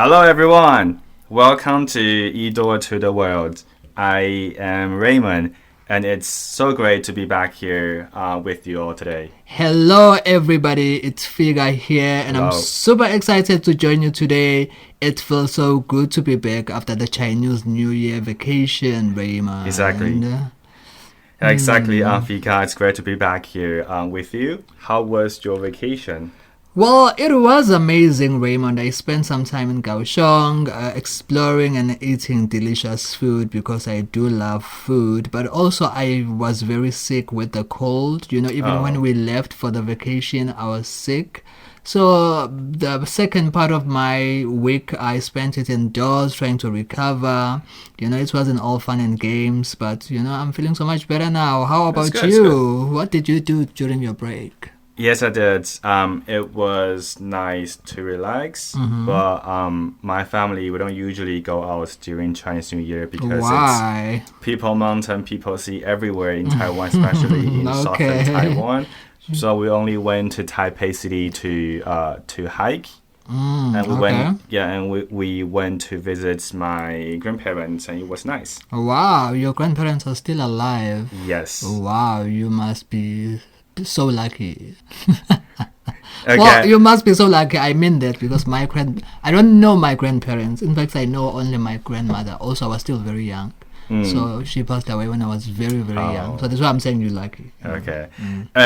Hello everyone, welcome to E-Door to the World. I am Raymond, and it's so great to be back here with you all today. Hello everybody, it's Figa here, and I'm super excited to join you today. It feels so good to be back after the Chinese New Year vacation, Raymond. Exactly, Figa, it's great to be back here with you. How was your vacation? Well, it was amazing, Raymond. I spent some time in Kaohsiung, exploring and eating delicious food because I do love food. But also, I was very sick with the cold. Even when we left for the vacation, I was sick. So the second part of my week, I spent it indoors trying to recover. It wasn't all fun and games, but, I'm feeling so much better now. How about you? What did you do during your break? Yes, I did. It was nice to relax, but my family, we don't usually go out during Chinese New Year because it's People Mountain, People Sea everywhere in Taiwan, especially in southern Taiwan. So we only went to Taipei City to hike, and we went to visit my grandparents, and it was nice. Wow, your grandparents are still alive. Yes. Wow, you must be so lucky. Okay. Well, you must be so lucky. I mean that because I don't know my grandparents. In fact, I know only my grandmother. Also, I was still very young. So she passed away when I was very, very young. So that's why I'm saying you're lucky. Okay.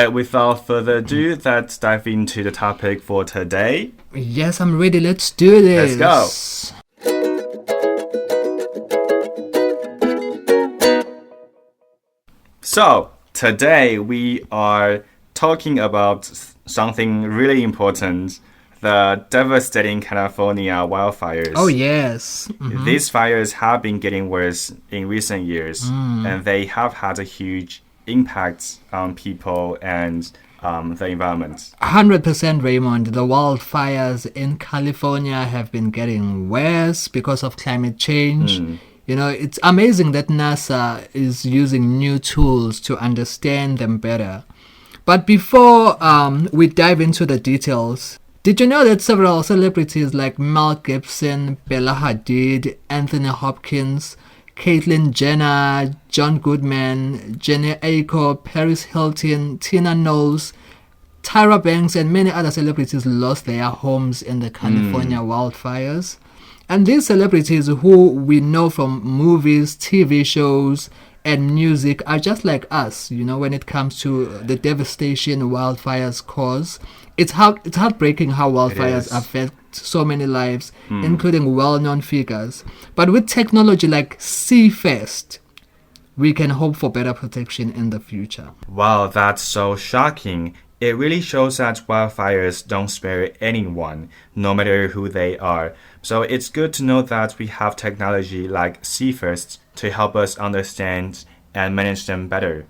Without further ado, let's dive into the topic for today. Yes, I'm ready. Let's do this. Let's go. So, today we are talking about something really important, the devastating California wildfires. Oh, yes. These fires have been getting worse in recent years, and they have had a huge impact on people and the environment. 100%, Raymond. The wildfires in California have been getting worse because of climate change. It's amazing that NASA is using new tools to understand them better. But before we dive into the details, did you know that several celebrities like Mel Gibson, Bella Hadid, Anthony Hopkins, Caitlyn Jenner, John Goodman, Jenny Aiko, Paris Hilton, Tina Knowles, Tyra Banks, and many other celebrities lost their homes in the California wildfires? And these celebrities who we know from movies, TV shows, and music are just like us, when it comes to the devastation wildfires cause. It's heartbreaking how wildfires affect so many lives, including well-known figures. But with technology like Seafest, we can hope for better protection in the future. Wow, that's so shocking. It really shows that wildfires don't spare anyone, no matter who they are. So it's good to know that we have technology like Seafest to help us understand and manage them better.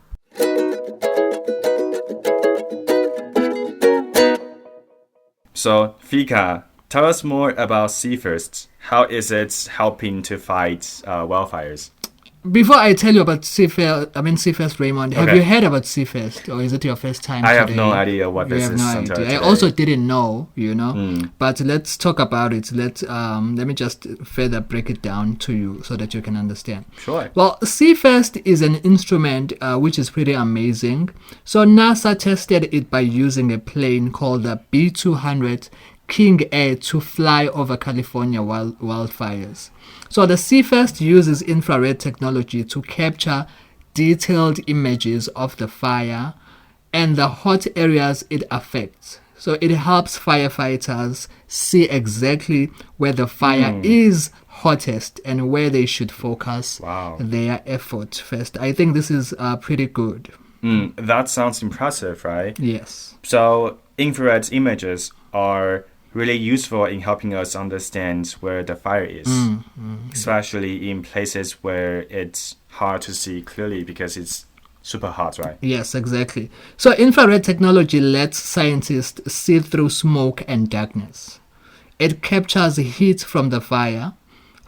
So, Fika, tell us more about Seafest. How is it helping to fight wildfires? Before I tell you about Seafest, Raymond, have you heard about Seafest, or is it your first time I today? have no idea what this is. I also didn't know, But let's talk about it. Let me just further break it down to you so that you can understand. Sure. Well, Seafest is an instrument which is pretty amazing. So NASA tested it by using a plane called the B-200 King Air to fly over California wildfires. So the Seafest uses infrared technology to capture detailed images of the fire and the hot areas it affects. So it helps firefighters see exactly where the fire is hottest and where they should focus their effort first. I think this is pretty good. That sounds impressive, right? Yes. So infrared images are really useful in helping us understand where the fire is, especially in places where it's hard to see clearly because it's super hot, right? Yes, exactly. So infrared technology lets scientists see through smoke and darkness. It captures heat from the fire,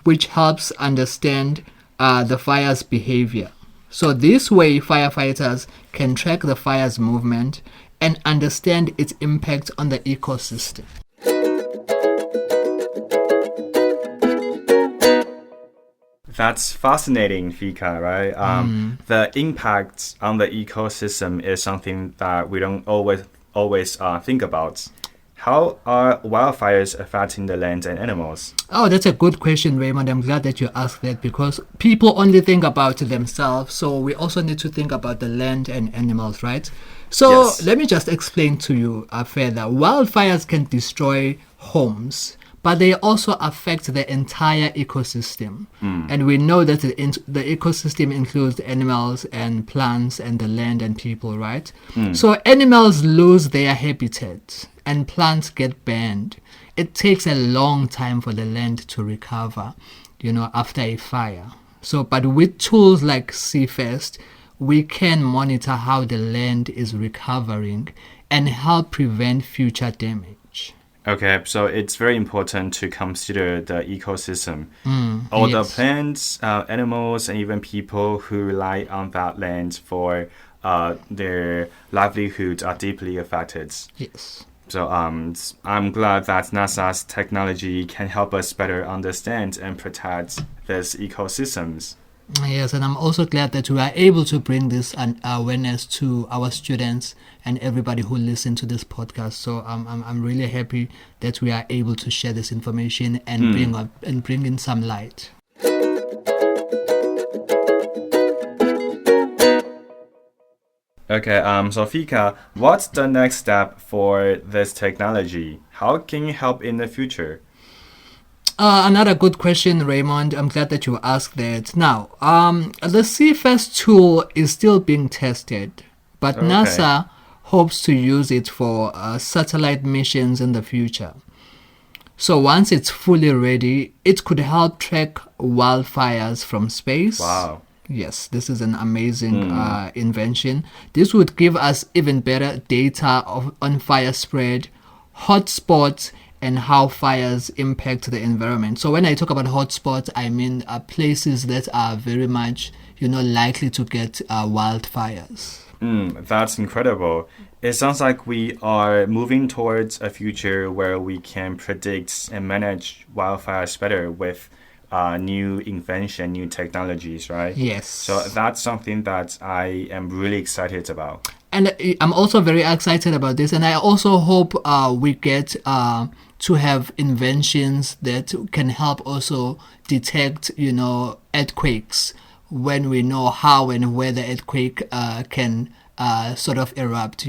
which helps understand the fire's behavior. So this way, firefighters can track the fire's movement and understand its impact on the ecosystem. That's fascinating, Fika, right? The impact on the ecosystem is something that we don't always think about. How are wildfires affecting the land and animals? Oh, that's a good question, Raymond. I'm glad that you asked that because people only think about themselves. So we also need to think about the land and animals, right? So let me just explain to you further. Wildfires can destroy homes, but they also affect the entire ecosystem. And we know that the ecosystem includes animals and plants and the land and people, right? So animals lose their habitat and plants get burned. It takes a long time for the land to recover, after a fire. So, but with tools like CFirst, we can monitor how the land is recovering and help prevent future damage. Okay, so it's very important to consider the ecosystem. All the plants, animals, and even people who rely on that land for their livelihood are deeply affected. Yes. So I'm glad that NASA's technology can help us better understand and protect these ecosystems. Yes, and I'm also glad that we are able to bring this awareness to our students and everybody who listens to this podcast. So I'm really happy that we are able to share this information and bring in some light. Okay, so Fika, what's the next step for this technology? How can it help in the future? Another good question, Raymond. I'm glad that you asked that. Now, the CFirst tool is still being tested, but NASA hopes to use it for satellite missions in the future. So once it's fully ready, it could help track wildfires from space. Wow. Yes, this is an amazing invention. This would give us even better data on fire spread, hotspots, and how fires impact the environment. So when I talk about hotspots, I mean places that are very much, likely to get wildfires. That's incredible. It sounds like we are moving towards a future where we can predict and manage wildfires better with new invention, new technologies, right? Yes. So that's something that I am really excited about. And I'm also very excited about this. And I also hope we get to have inventions that can help also detect, earthquakes when we know how and where the earthquake can sort of erupt,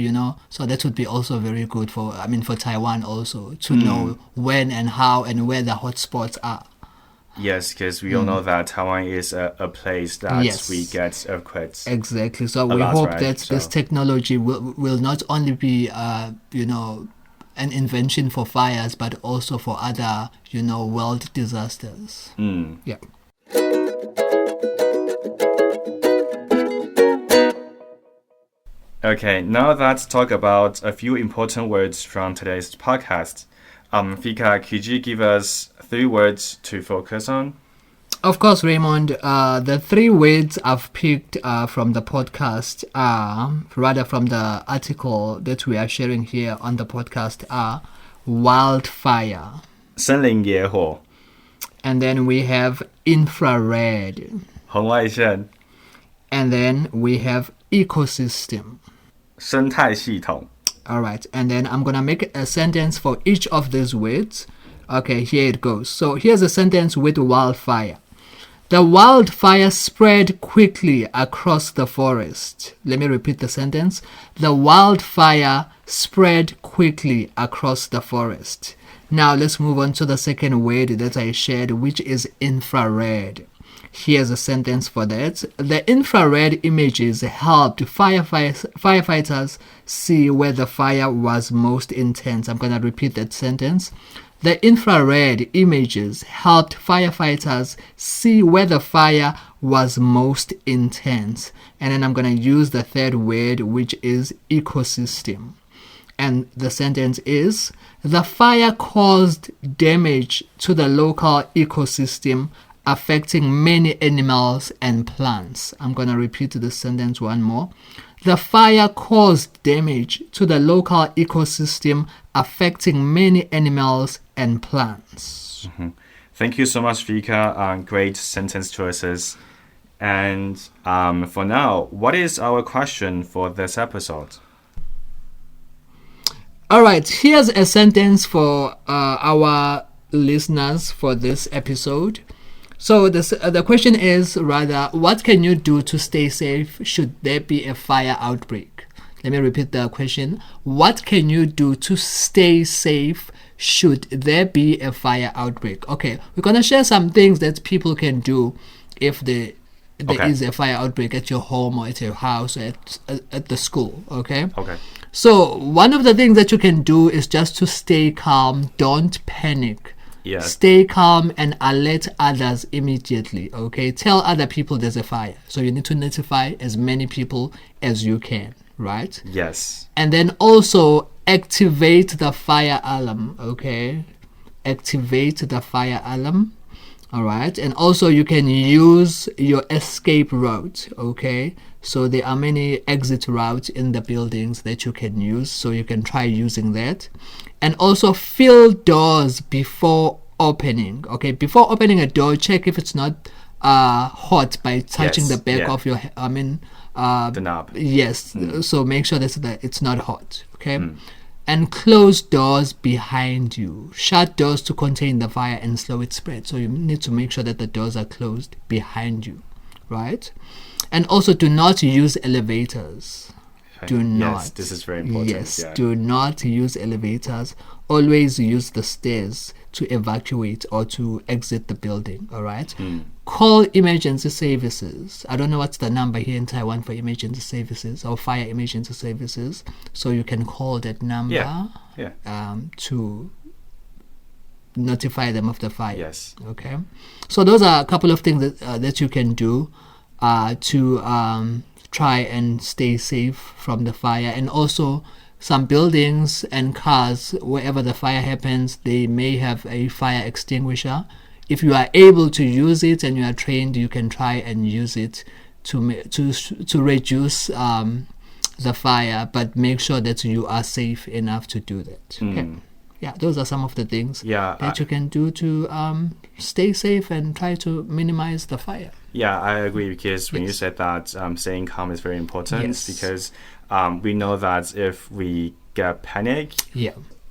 So that would be also very good for Taiwan also to know when and how and where the hotspots are. Yes, because we all know that Taiwan is a place that we get earthquakes. Exactly. So we hope that this technology will not only be, an invention for fires, but also for other, world disasters. Yeah. Okay, now let's talk about a few important words from today's podcast. Fika, could you give us 3 words to focus on? Of course, Raymond. The 3 words I've picked from the podcast from the article that we are sharing here on the podcast are wildfire. 森林野火. And then we have infrared. 红外线. And then we have ecosystem. 生态系统. All right, and then I'm going to make a sentence for each of these words. Okay, here it goes. So here's a sentence with wildfire. The wildfire spread quickly across the forest. Let me repeat the sentence. The wildfire spread quickly across the forest. Now let's move on to the second word that I shared, which is infrared. Here's a sentence for that. The infrared images helped firefighters see where the fire was most intense. I'm going to repeat that sentence. The infrared images helped firefighters see where the fire was most intense. And then I'm going to use the third word, which is ecosystem. And the sentence is, the fire caused damage to the local ecosystem, affecting many animals and plants. I'm going to repeat this sentence one more. The fire caused damage to the local ecosystem, affecting many animals and plants. Thank you so much, Vika. Great sentence choices. And for now, what is our question for this episode? All right, here's a sentence for our listeners for this episode. So the question is rather, what can you do to stay safe should there be a fire outbreak? Let me repeat the question. What can you do to stay safe should there be a fire outbreak? Okay, we're going to share some things that people can do if there is a fire outbreak at your home or at your house or at the school, okay? Okay. So one of the things that you can do is just to stay calm, don't panic. Yes. Stay calm and alert others immediately, okay? Tell other people there's a fire. So you need to notify as many people as you can, right? Yes. And then also activate the fire alarm, okay? Activate the fire alarm, all right? And also you can use your escape route, okay? So there are many exit routes in the buildings that you can use, so you can try using that. And also fill doors before opening, okay? Before opening a door, check if it's not hot by touching the back of your, the knob. Yes, so make sure that it's not hot, okay? And close doors behind you. Shut doors to contain the fire and slow its spread. So you need to make sure that the doors are closed behind you, right? And also do not use elevators. Do not. Yes, this is very important. Yes, do not use elevators. Always use the stairs to evacuate or to exit the building, all right? Call emergency services. I don't know what's the number here in Taiwan for emergency services or fire emergency services. So you can call that number to notify them of the fire. Yes. Okay. So those are a couple of things that you can do to try and stay safe from the fire. And also some buildings and cars, wherever the fire happens, they may have a fire extinguisher. If you are able to use it and you are trained, you can try and use it to reduce the fire, but make sure that you are safe enough to do that. Okay. Yeah, those are some of the things that you can do to stay safe and try to minimize the fire. Yeah, I agree, because when you said that staying calm is very important, because we know that if we get panic,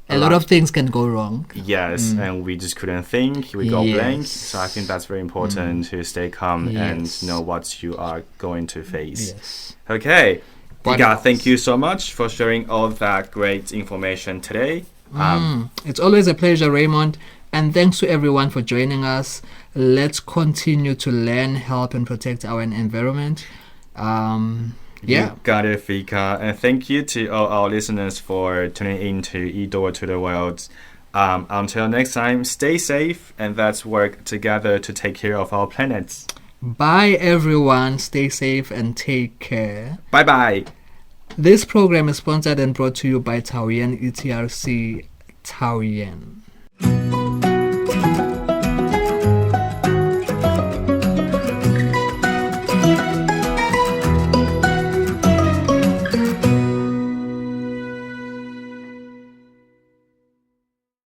a lot of things can go wrong. Yes, and we just couldn't think, we go blank. So I think that's very important to stay calm and know what you are going to face. Yes. Okay, Vika, thank you so much for sharing all that great information today. It's always a pleasure, Raymond. And thanks to everyone for joining us. Let's continue to learn, help, and protect our environment. You got it, Vika. And thank you to all our listeners for tuning in to E-Door to the World. Until next time, stay safe and let's work together to take care of our planet. Bye, everyone. Stay safe and take care. Bye-bye. This program is sponsored and brought to you by Taoyuan ETRC Taoyuan.